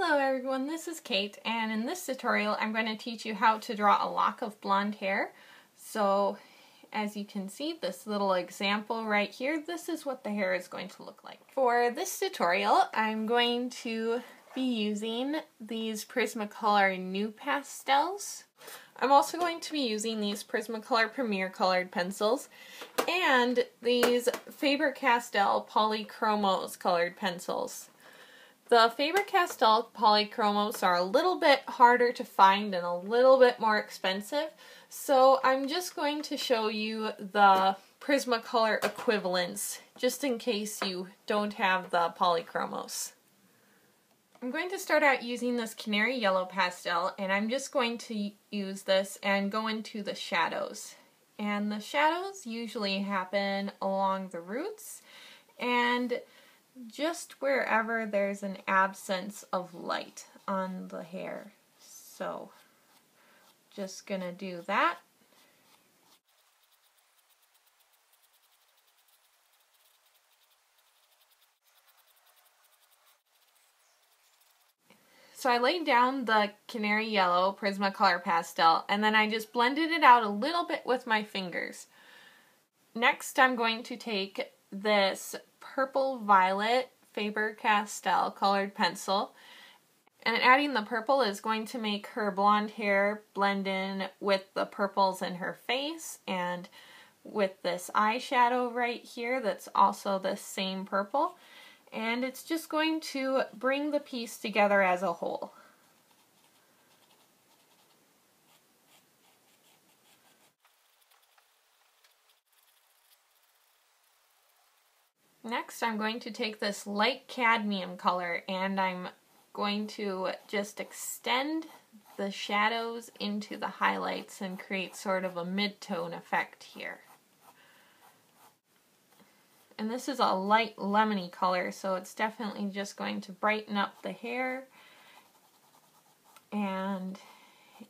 Hello everyone, this is Kate, and in this tutorial I'm going to teach you how to draw a lock of blonde hair. So as you can see, this little example right here, this is what the hair is going to look like. For this tutorial I'm going to be using these Prismacolor New Pastels. I'm also going to be using these Prismacolor Premier Colored Pencils and these Faber Castell Polychromos Colored Pencils. The Faber Castell Polychromos are a little bit harder to find and a little bit more expensive, so I'm just going to show you the Prismacolor equivalents, just in case you don't have the Polychromos. I'm going to start out using this Canary Yellow Pastel, and I'm just going to use this and go into the shadows. And the shadows usually happen along the roots, and just wherever there's an absence of light on the hair. So, just gonna do that. So I laid down the Canary Yellow Prismacolor Pastel, and then I just blended it out a little bit with my fingers. Next, I'm going to take this Purple Violet Faber Castell Colored Pencil, and adding the purple is going to make her blonde hair blend in with the purples in her face, and with this eyeshadow right here that's also the same purple, and it's just going to bring the piece together as a whole. Next, I'm going to take this light cadmium color and I'm going to just extend the shadows into the highlights and create sort of a mid-tone effect here. And this is a light lemony color, so it's definitely just going to brighten up the hair, and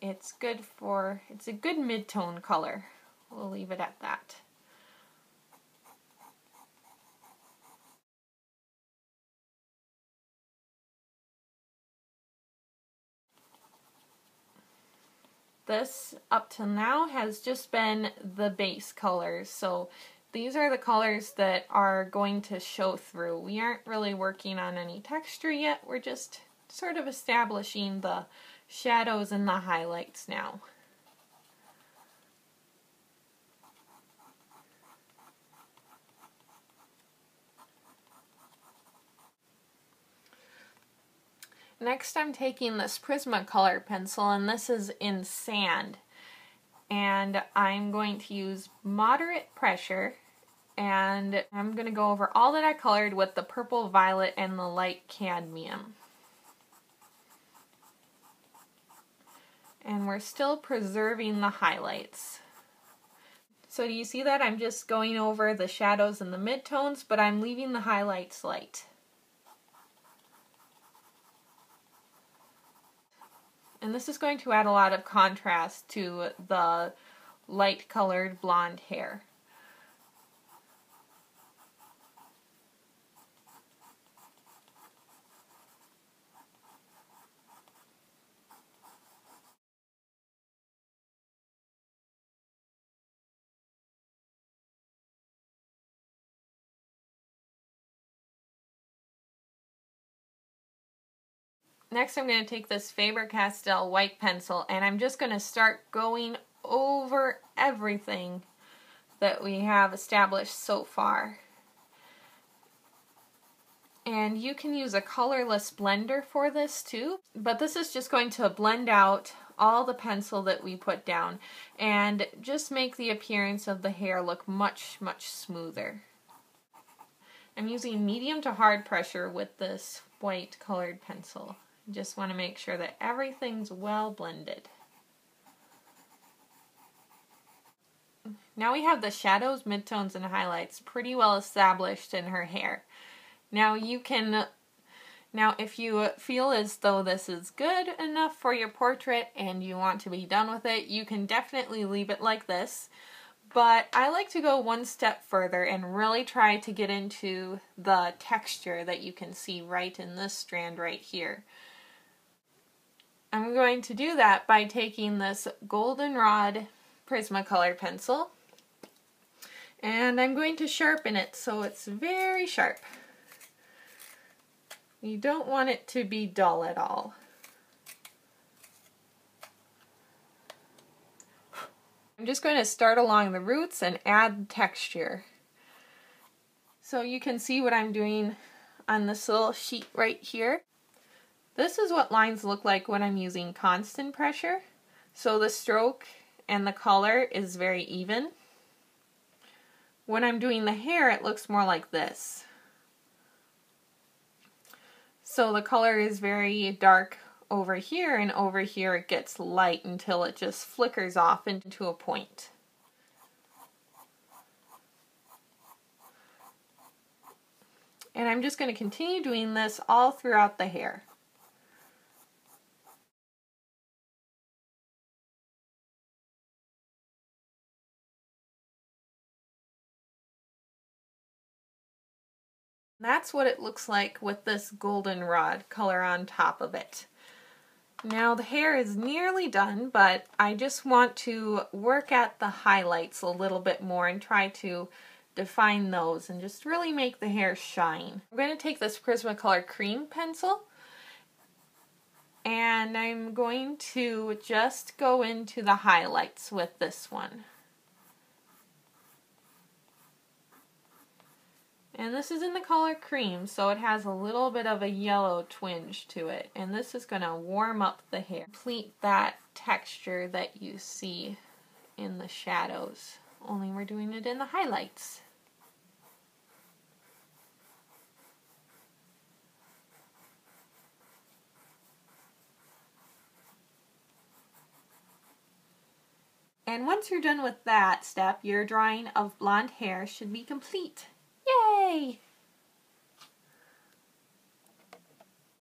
it's a good mid-tone color. We'll leave it at that. This, up till now, has just been the base colors, so these are the colors that are going to show through. We aren't really working on any texture yet, we're just sort of establishing the shadows and the highlights now. Next, I'm taking this Prismacolor pencil, and this is in sand. And I'm going to use moderate pressure, and I'm going to go over all that I colored with the purple violet and the light cadmium. And we're still preserving the highlights. So do you see that? I'm just going over the shadows and the midtones, but I'm leaving the highlights light. And this is going to add a lot of contrast to the light colored blonde hair. Next, I'm going to take this Faber Castell white pencil, and I'm just going to start going over everything that we have established so far. And you can use a colorless blender for this too, but this is just going to blend out all the pencil that we put down and just make the appearance of the hair look much, much smoother. I'm using medium to hard pressure with this white colored pencil. Just want to make sure that everything's well blended. Now we have the shadows, midtones, and highlights pretty well established in her hair. Now if you feel as though this is good enough for your portrait and you want to be done with it, you can definitely leave it like this. But I like to go one step further and really try to get into the texture that you can see right in this strand right here. I'm going to do that by taking this goldenrod Prismacolor pencil, and I'm going to sharpen it so it's very sharp. You don't want it to be dull at all. I'm just going to start along the roots and add texture. So you can see what I'm doing on this little sheet right here. This is what lines look like when I'm using constant pressure. So the stroke and the color is very even. When I'm doing the hair, it looks more like this. So the color is very dark over here, and over here it gets light until it just flickers off into a point. And I'm just going to continue doing this all throughout the hair. That's what it looks like with this goldenrod color on top of it. Now the hair is nearly done, but I just want to work at the highlights a little bit more and try to define those and just really make the hair shine. I'm going to take this Prismacolor cream pencil and I'm going to just go into the highlights with this one. And this is in the color cream, so it has a little bit of a yellow twinge to it. And this is going to warm up the hair. Complete that texture that you see in the shadows, only we're doing it in the highlights. And once you're done with that step, your drawing of blonde hair should be complete. Yay!